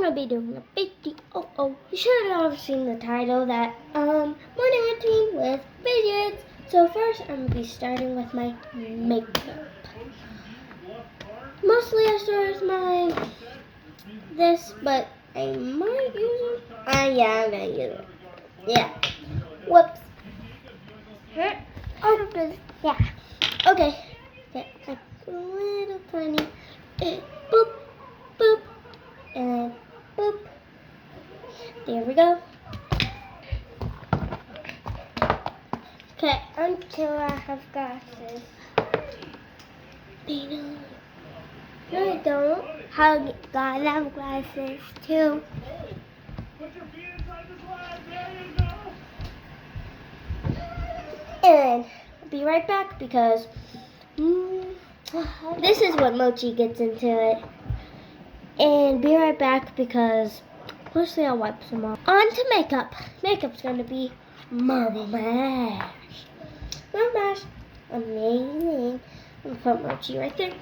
gonna be doing a video. You should have seen the title that morning routine with fidgets. So first I'm gonna be starting with my makeup. Mostly I start with my this, but I might use it. Yeah, I'm gonna use it. Yeah. Whoops. Oh, yeah. Okay. Get like a little tiny. Boop, boop, and boop. There we go. Okay, until I have glasses. No, I don't. God, I have glasses too. And I'll be right back because this is what Mochi gets into it. And be right back because mostly I'll wipe some off. On to makeup. Makeup's going to be Marble Mash. Marble Mash. Amazing. I'm going to put Mochi right there.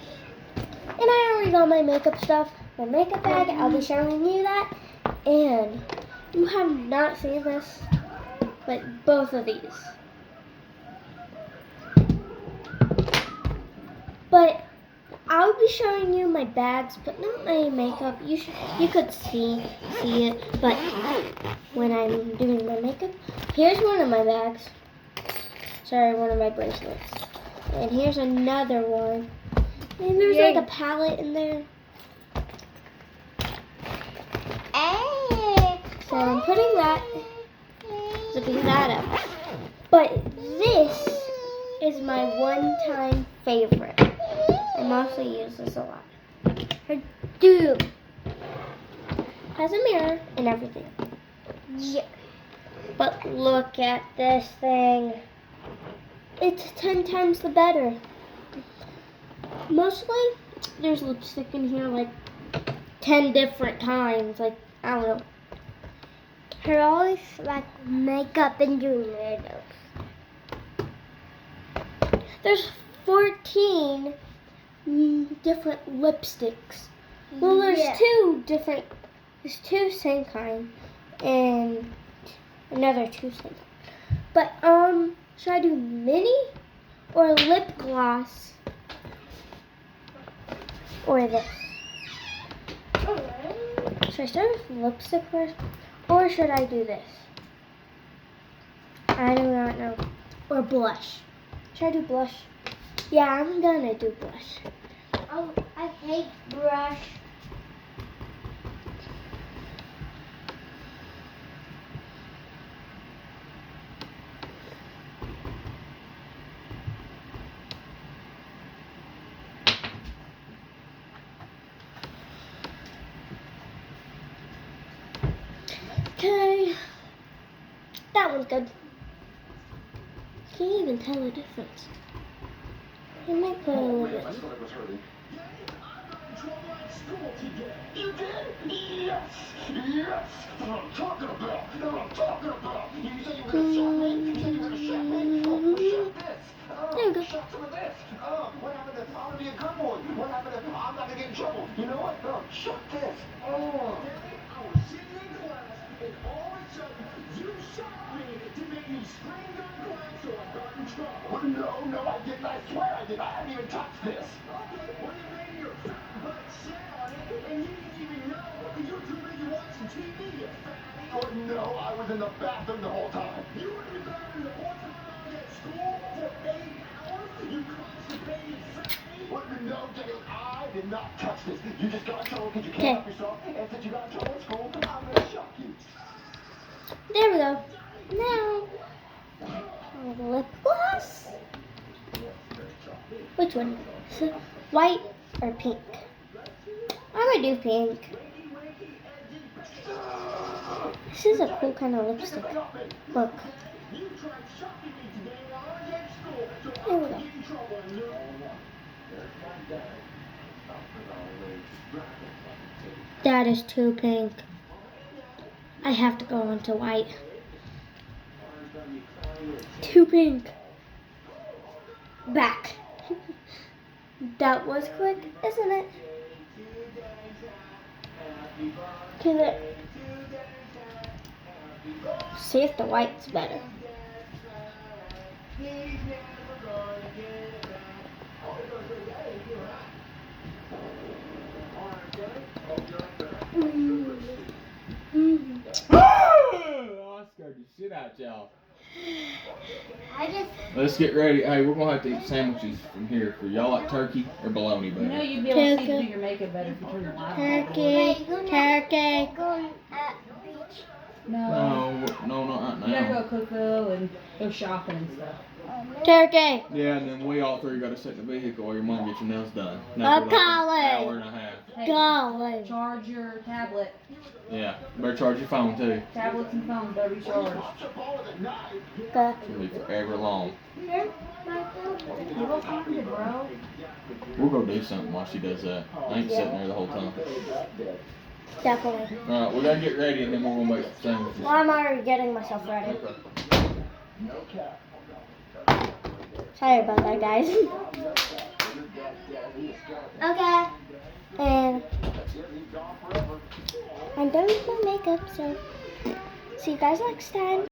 And I already got my makeup stuff. My makeup bag. I'll be showing you that. And you have not seen this, but both of these. But I'll be showing you my bags, but not my makeup. You could see it, but when I'm doing my makeup, here's one of my bags. Sorry, one of my bracelets. And here's another one. And there's like a palette in there. So I'm putting that, zipping that up. But this is my one-time favorite. I mostly use this a lot. Her dude has a mirror and everything. Yeah. But look at this thing. It's 10 times the better. Mostly, there's lipstick in here like 10 different times. Like, I don't know. Her always like makeup and doing videos. There's 14 different lipsticks. Well, there's two same kind and another two same kind. But should I do mini or lip gloss or this? Should I start with lipstick first or should I do this? I do not know. Or blush. Should I do blush? Yeah, I'm gonna do blush. Oh, I hate brush. Okay, that one's good. Can't even tell the difference. I might put a little bit. You did? Yes! Yes! That's what I'm talking about! That's what I'm talking about! You said you were going to shock me? You said you were going to shock me? Oh, shock this! There you go. Shock some of this! What happened to I'm going to be a good boy? What happened to I'm not going to get in trouble? You know what? Shock this! I was sitting in class and all of a sudden you shocked me to make me scream during class so I got in trouble. No, I didn't. I swear I did. I haven't even touched this. Okay, well you made your fat butt sit on it and you didn't even know because you were too busy watching TV, you fatty. Oh no, I was in the bathroom the whole time. You were in the bathroom the whole time I was at school for 8 hours? You constipated fatty? What? No, Jimmy, I did not touch this. You just got in trouble because you can't help yourself, and since you got in trouble at school, I'm going to shock you. There we go. Now, lip gloss. Which one? White or pink? I'm gonna do pink. This is a cool kind of lipstick. Look. There we go. That is too pink. I have to go into white. Too pink. Back. That was quick, isn't it? to the. See if the white's better. Oh, I scared the shit out y'all. Let's get ready. Hey, we're gonna have to eat sandwiches from here. For y'all like turkey or bologna You know better? you'd be able to see through your makeup better if you turn the light on. Turkey. No, not right You gotta now. go to Cookville and go shopping and stuff. Turkey. Yeah, and then we all three gotta sit in the vehicle while your mom gets your nails done. A That'd be like collar. an hour and a half. Hey, Golly. charge your tablet. Yeah, better charge your phone too. Tablets and phones better be charged. Okay. It's gonna be forever long. You go find it, bro. We'll go do something while she does that. I ain't sitting there the whole time. Definitely. Alright, we gotta get ready and then we're gonna make some sandwiches. Well, I'm already getting myself ready. Sorry about that, guys. Okay. And I'm done with my makeup, so see you guys next time.